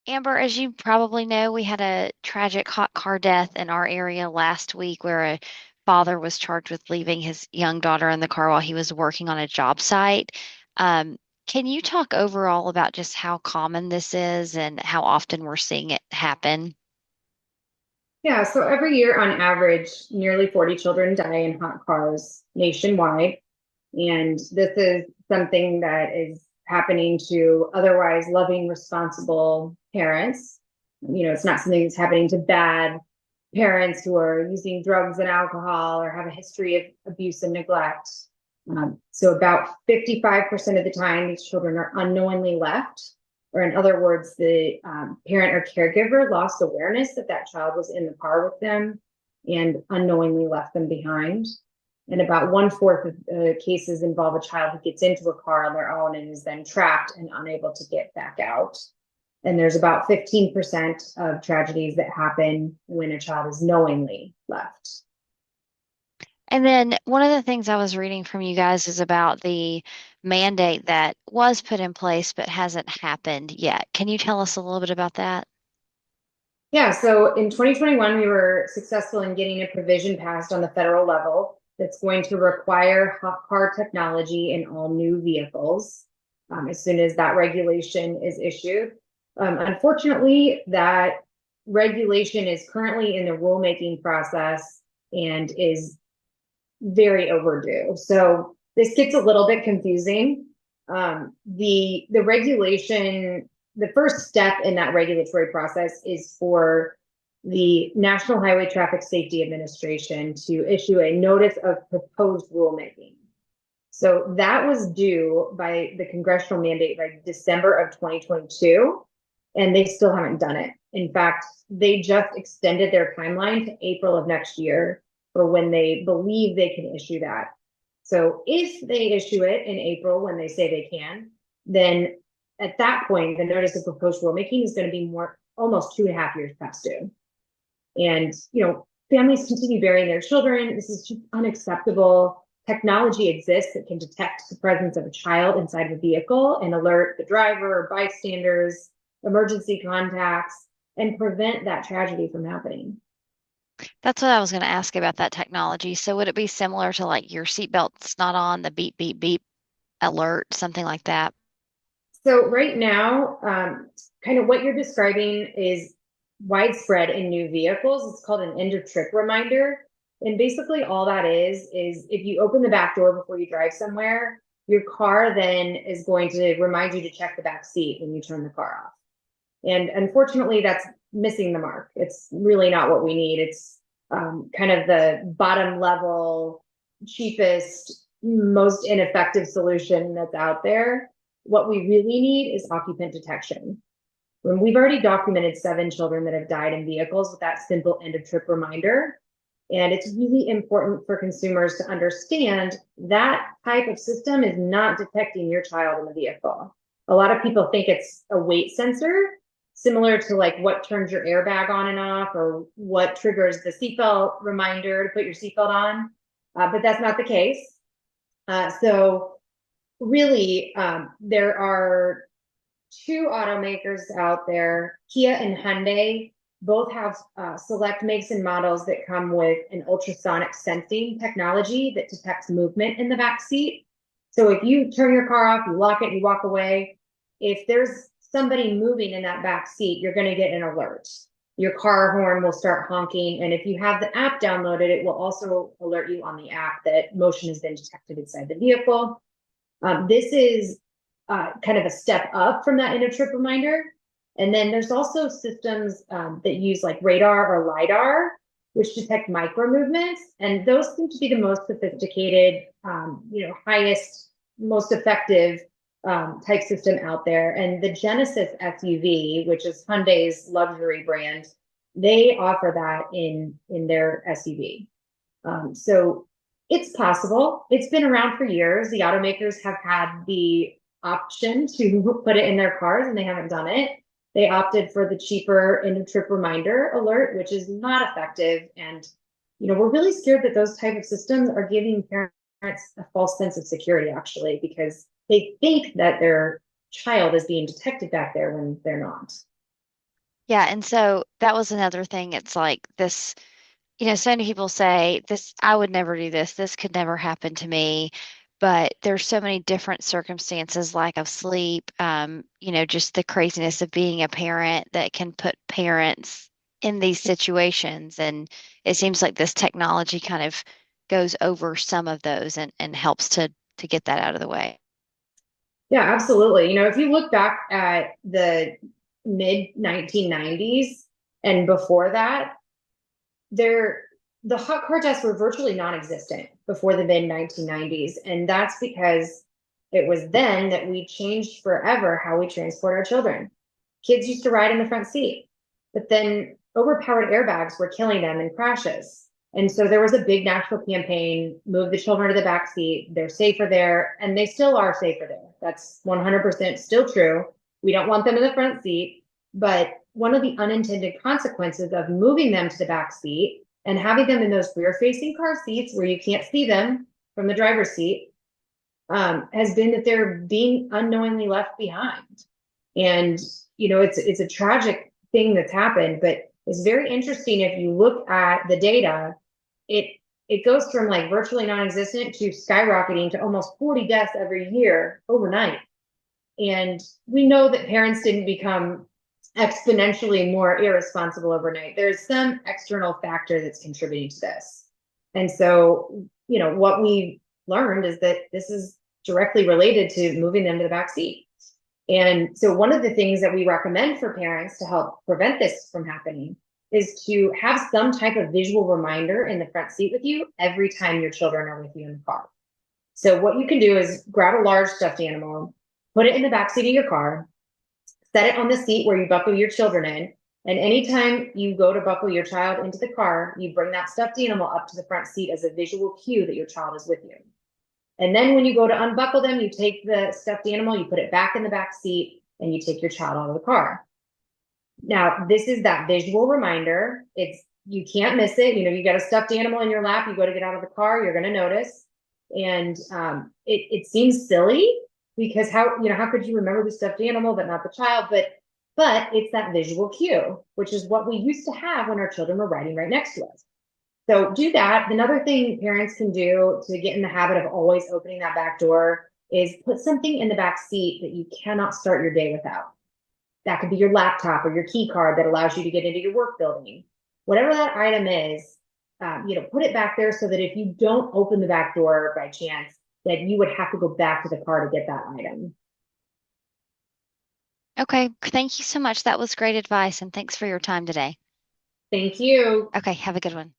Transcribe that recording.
Amber, as you probably know, we had a tragic hot car death in our area last week where a father was charged with leaving his young daughter in the car while he was working on a job site. Can you talk overall about just how common this is and how often we're seeing it happen? Yeah, so every year on average, nearly 40 children die in hot cars nationwide. And this is something that is happening to otherwise loving, responsible parents. It's not something that's happening to bad parents who are using drugs and alcohol or have a history of abuse and neglect. So about 55% of the time, these children are unknowingly left, or in other words, the parent or caregiver lost awareness that that child was in the car with them and unknowingly left them behind. And about one-fourth of cases involve a child who gets into a car on their own and is then trapped and unable to get back out. And there's about 15% of tragedies that happen when a child is knowingly left. And then one of the things I was reading from you guys is about the mandate that was put in place but hasn't happened yet. Can you tell us a little bit about that? Yeah, so in 2021, we were successful in getting a provision passed on the federal level that's going to require hot car technology in all new vehicles as soon as that regulation is issued. Unfortunately, that regulation is currently in the rulemaking process and is very overdue. So this gets a little bit confusing. The regulation, the first step in that regulatory process is for the National Highway Traffic Safety Administration to issue a notice of proposed rulemaking. So that was due by the congressional mandate by December of 2022, and they still haven't done it. In fact, they just extended their timeline to April of next year for when they believe they can issue that. So if they issue it in April when they say they can, then at that point, the notice of proposed rulemaking is going to be more almost 2.5 years past due. And, families continue burying their children. This is just unacceptable. Technology exists that can detect the presence of a child inside of a vehicle and alert the driver or bystanders, emergency contacts, and prevent that tragedy from happening. That's what I was going to ask about that technology. So would it be similar to like your seatbelt's not on, the beep, beep, beep alert, something like that? So right now, kind of what you're describing is widespread in new vehicles. It's called an end of trip reminder. And basically all that is if you open the back door before you drive somewhere, your car then is going to remind you to check the back seat when you turn the car off. And unfortunately, that's missing the mark. It's really not what we need. It's kind of the bottom level, cheapest, most ineffective solution that's out there. What we really need is occupant detection. When we've already documented 7 children that have died in vehicles with that simple end of trip reminder. And it's really important for consumers to understand that type of system is not detecting your child in the vehicle. A lot of people think it's a weight sensor, similar to like what turns your airbag on and off or what triggers the seatbelt reminder to put your seatbelt on. But that's not the case. So really, there are two automakers out there, Kia and Hyundai. Both have select makes and models that come with an ultrasonic sensing technology that detects movement in the back seat. So if you turn your car off, you lock it, you walk away, if there's somebody moving in that back seat, you're going to get an alert. Your car horn will start honking. And if you have the app downloaded, it will also alert you on the app that motion has been detected inside the vehicle. This is kind of a step up from that inner trip reminder. And then there's also systems that use like radar or LiDAR, which detect micro movements. And those seem to be the most sophisticated, highest, most effective type system out there. And the Genesis SUV, which is Hyundai's luxury brand, they offer that in their SUV. So it's possible. It's been around for years. The automakers have had the option to put it in their cars and they haven't done it. They opted for the cheaper end of trip reminder alert, which is not effective. And, we're really scared that those type of systems are giving parents a false sense of security, actually, because they think that their child is being detected back there when they're not. Yeah, and so that was another thing. It's like this, so many people say this, I would never do this. This could never happen to me. But there's so many different circumstances, lack of sleep, just the craziness of being a parent that can put parents in these situations. And it seems like this technology kind of goes over some of those and helps to get that out of the way. Yeah, absolutely. If you look back at the mid 1990s and before that, there the hot car tests were virtually non-existent before the mid 1990s, and that's because it was then that we changed forever how we transport our children. Kids used to ride in the front seat, but then overpowered airbags were killing them in crashes. And so there was a big national campaign, move the children to the back seat. They're safer there, and they still are safer there. That's 100% still true. We don't want them in the front seat, but one of the unintended consequences of moving them to the back seat and having them in those rear facing car seats where you can't see them from the driver's seat has been that they're being unknowingly left behind. And it's a tragic thing that's happened, but it's very interesting if you look at the data. It goes from like virtually non-existent to skyrocketing to almost 40 deaths every year overnight. And we know that parents didn't become exponentially more irresponsible overnight. There's some external factor that's contributing to this. And so, what we learned is that this is directly related to moving them to the back seat. And so, one of the things that we recommend for parents to help prevent this from happening is to have some type of visual reminder in the front seat with you every time your children are with you in the car. So, what you can do is grab a large stuffed animal, put it in the back seat of your car, set it on the seat where you buckle your children in. And anytime you go to buckle your child into the car, you bring that stuffed animal up to the front seat as a visual cue that your child is with you. And then when you go to unbuckle them, you take the stuffed animal, you put it back in the back seat, and you take your child out of the car. Now, this is that visual reminder. You can't miss it. You got a stuffed animal in your lap, you go to get out of the car, you're going to notice. And it seems silly because how could you remember the stuffed animal but not the child? But it's that visual cue, which is what we used to have when our children were riding right next to us. So do that. Another thing parents can do to get in the habit of always opening that back door is put something in the back seat that you cannot start your day without. That could be your laptop or your key card that allows you to get into your work building. Whatever that item is, put it back there so that if you don't open the back door by chance, that you would have to go back to the car to get that item. Okay, thank you so much. That was great advice, and thanks for your time today. Thank you. Okay, have a good one.